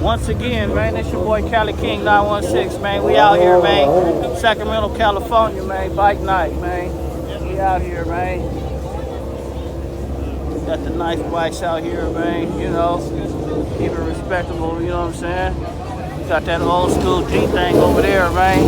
Once again, man, it's your boy Cali King 916, man. We out here, man. Sacramento, California, man. Bike night, man. We out here, man. Got the nice bikes out here, man. You know, keep it respectable, you know what I'm saying? We got that old school G thing over there, man.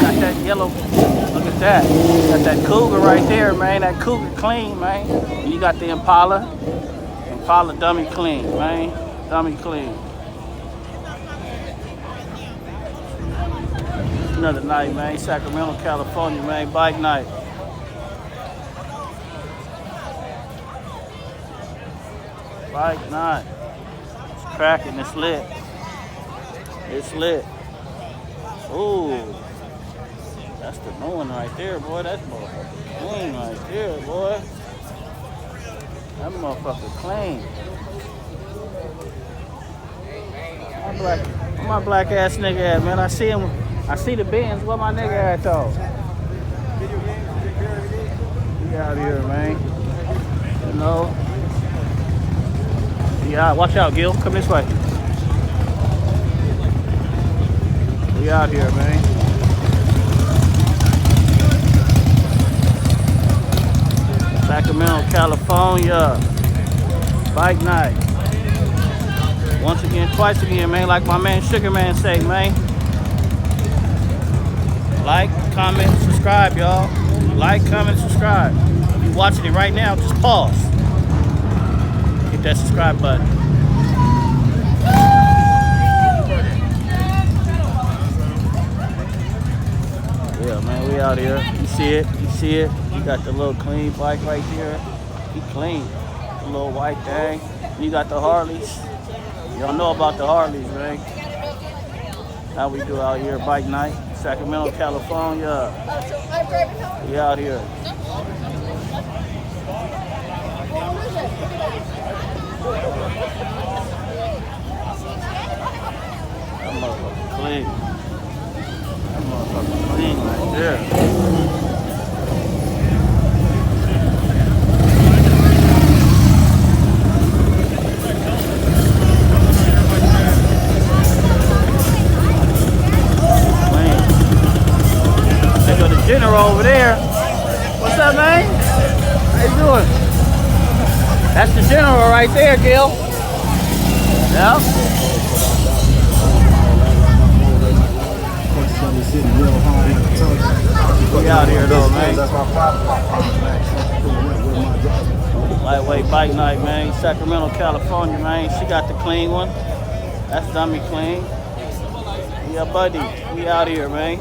Got that yellow, look at that. Got that Cougar right there, man. That Cougar clean, man. And you got the Impala dummy clean, man. Dummy clean. Another night, man. Sacramento, California, man. Bike night. Bike night. It's cracking. It's lit. It's lit. Ooh. That's the new one right there, boy. That's motherfucker clean right there, boy. That motherfucker clean. Where my black ass nigga at, man? I see him. I see the Benz. Where my nigga at, though? We out here, man. You know. Yeah, watch out, Gil. Come this way. We out here, man. Sacramento, California. Bike night. Once again, twice again, man. Like my man Sugar Man say, man. Like, comment, subscribe, y'all. Like, comment, subscribe. If you're watching it right now, just pause. Hit that subscribe button. Yeah, man, we out here. You see it, you see it. You got the little clean bike right there. He clean. The little white thing. You got the Harleys. Y'all know about the Harleys, right? How we do out here, bike night. Sacramento, California. We out here. That motherfucker clean. That motherfucker clean right there. General over there. What's up, man? How you doing? That's the general right there, Gil. Yep. We out here though, man. Lightweight bike night, man. Sacramento, California, man. She got the clean one. That's dummy clean. Yeah, buddy. We out here, man.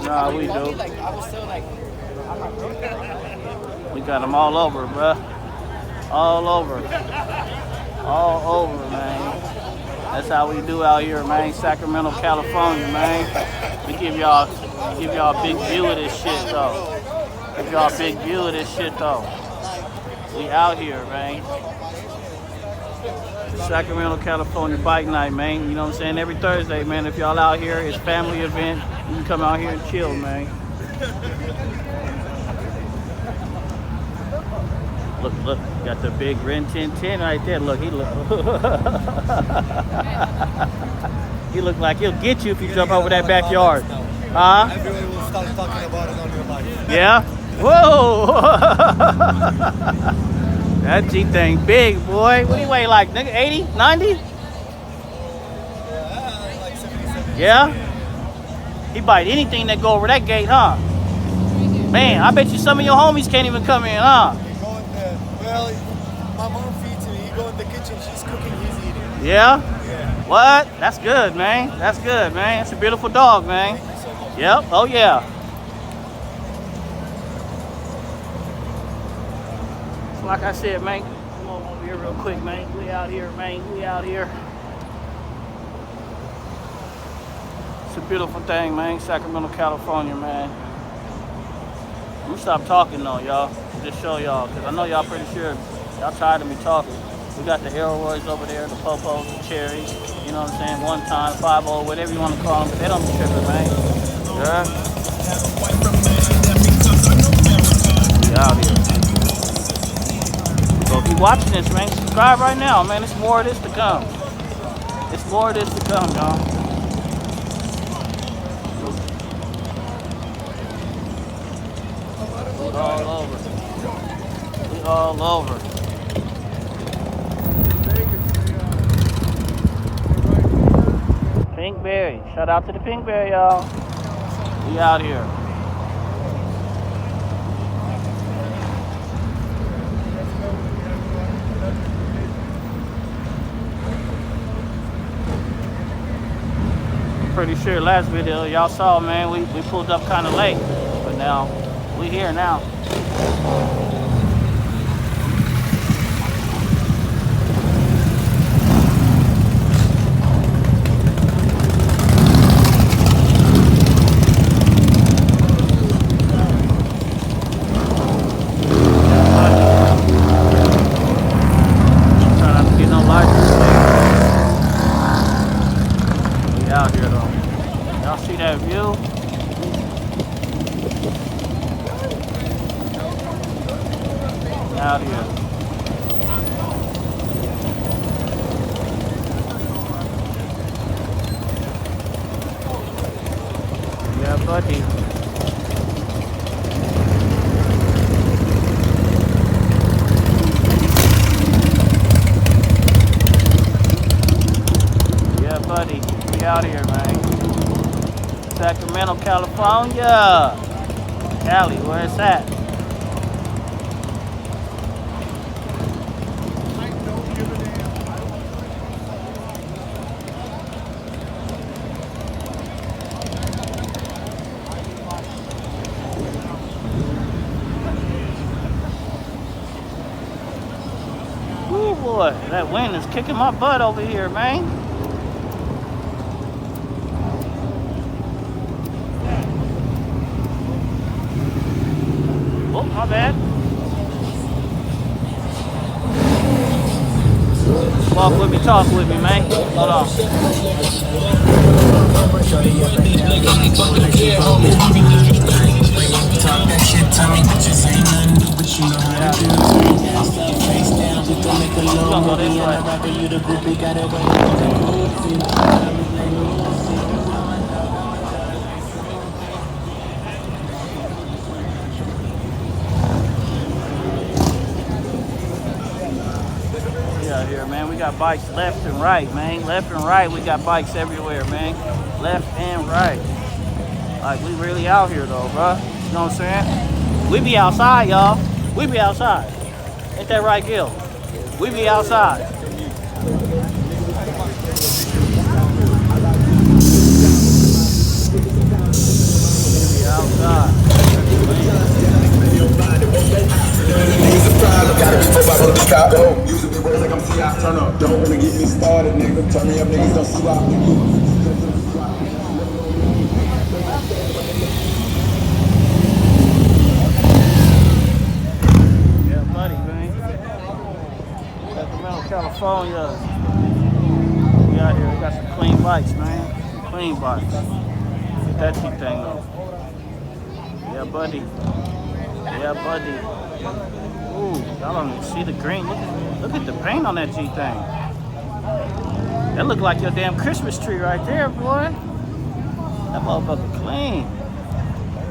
Nah, we do. We got them all over, bruh. All over. All over, man. That's how we do out here, man. Sacramento, California, man. We give y'all a big view of this shit, though. Give y'all a big view of this shit, though. We out here, man. Sacramento, California bike night, man. You know what I'm saying? Every Thursday, man. If y'all out here, it's family event. You can come out here and chill, man. Look, look. Got the big Ren 1010 right there. Look, he look. He look like he'll get you if you jump over that backyard. Huh? Everyone will start talking about it on your bike. Yeah? Whoa! That G thing big, boy. What do you weigh, like, nigga, 80, 90? Yeah, like 77. Yeah? He bite anything that go over that gate, huh? Man, I bet you some of your homies can't even come in, huh? He go in the, well, my mom feeds me. He go in the kitchen, she's cooking, he's eating. Yeah? Yeah. What? That's good, man. That's good, man. It's a beautiful dog, man. Thank you so much. Yep. Oh, yeah. So like I said, man, come on over here real quick, man. We out here, man. We out here. It's a beautiful thing, man. Sacramento, California, man. I'm gonna stop talking though, y'all. Just show y'all, because I know y'all pretty sure y'all tired of me talking. We got the Elroys over there, the Popos, the Cherries, you know what I'm saying? One time, 5-0, whatever you want to call them, but they don't be tripping, man. Yeah? We out here. Go you watching this, man, subscribe right now, man. It's more of this to come. It's more of this to come, y'all. We all over. We all over. Pinkberry. Shout out to the Pinkberry, y'all. We out here. Pretty sure last video y'all saw, man, we pulled up kind of late, but now we here now. Try not to get no lights. We out here though. Y'all see that view? Out here. Yeah, buddy. Yeah, buddy. We out here, man. Sacramento, California. Cali, where it's at? Ooh, boy, that wind is kicking my butt over here, man. Oh, my bad. Walk with me, talk with me, man. Hold on. Talk that shit to me, just ain't nothing new, but you know how to do. Stick your face down, we gon' make a little movie, and I rapper you the groupie, got it way. Out here, man. We got bikes left and right, man. Left and right, we got bikes everywhere, man. Left and right. Like, we really out here, though, bro. You know what I'm saying? We be outside, y'all. We be outside. Ain't that right, Gil? We be outside. We be outside. Turn up, don't wanna get me started, nigga. Turn me up, niggas don't see why. Yeah, buddy, man. Sacramento, California. We out here, we got some clean bikes, man. Some clean bikes. Get that thing off. Yeah, buddy. Yeah, buddy. Ooh, y'all don't even see the green. Look at the paint on that G thing. That look like your damn Christmas tree right there, boy. That motherfucker clean.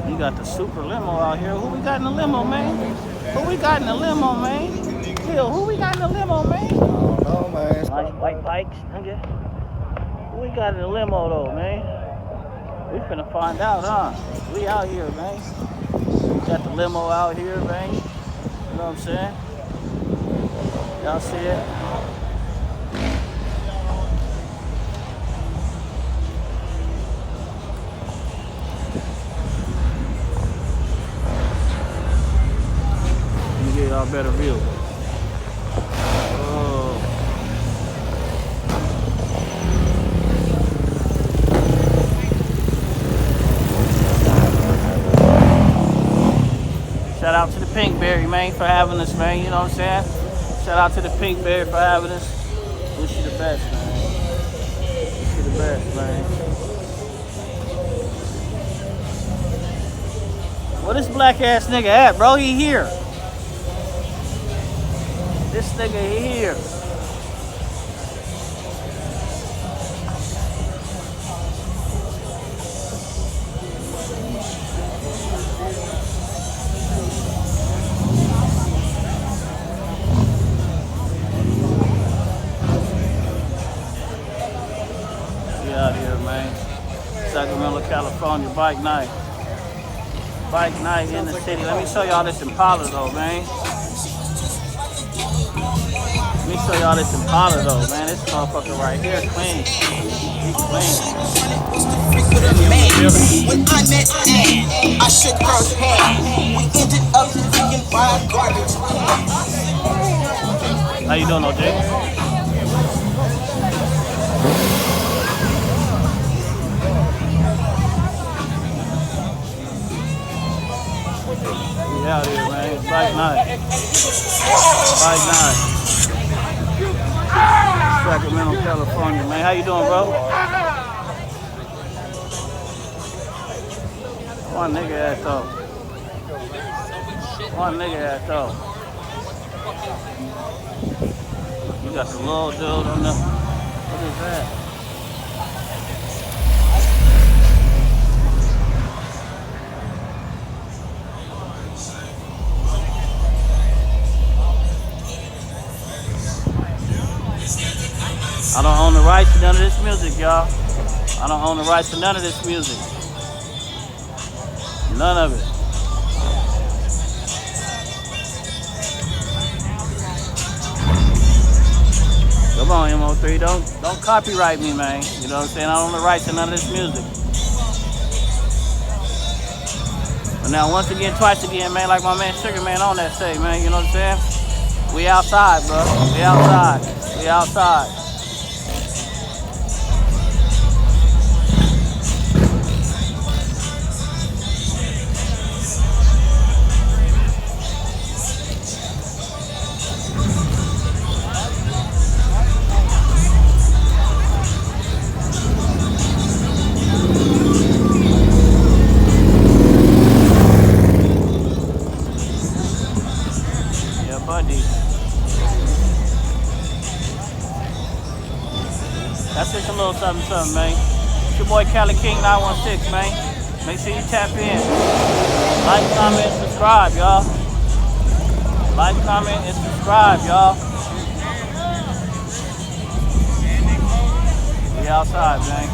You got the super limo out here. Who we got in the limo, man? Who we got in the limo, man? Phil, who we got in the limo, man? Oh, man. Nice white bikes, nigga. Who we got in the limo, though, man? We finna find out, huh? We out here, man. We got the limo out here, man. You know what I'm saying? Y'all see it? Let me get y'all a better view. Oh. Shout out to the Pinkberry, man, for having us, man. You know what I'm saying? Shout out to the Pinkberry for having us. Wish you the best, man. Wish you the best, man. Where this black ass nigga at, bro? He here. This nigga here. Get out here, man. Sacramento, California, bike night. Bike night in the city. Let me show y'all this Impala though, man. Let me show y'all this Impala though, man. This motherfucker right here, clean. He clean. When I met Ann, I shook her hand. We ended up drinking fried garbage. How you doing, OJ? We out here, man. It's bike night. Bike night. Sacramento, California, man. How you doing, bro? One nigga ass though. One nigga ass though. You got the little dude on the. What is that? I don't own the rights to none of this music, y'all. I don't own the rights to none of this music. None of it. Come on, MO3, don't copyright me, man. You know what I'm saying? I don't own the rights to none of this music. But now, once again, twice again, man, like my man Sugar Man on that say, man. You know what I'm saying? We outside, bro. We outside. We outside. That's just a little something, man. It's your boy Cali King 916, man. Make sure you tap in. Like, comment, subscribe, y'all. Like, comment, and subscribe, y'all. We outside, man.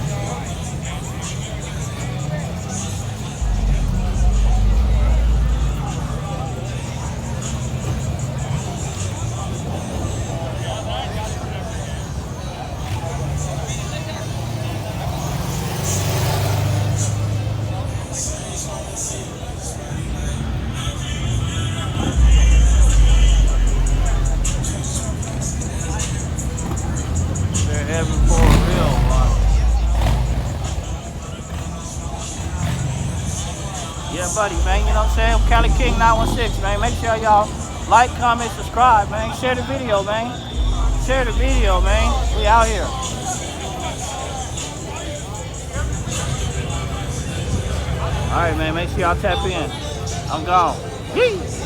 Yeah, buddy, man, you know what I'm saying? Cali King 916, man. Make sure y'all like, comment, subscribe, man. Share the video, man. Share the video, man. We out here. All right, man, make sure y'all tap in. I'm gone. Peace.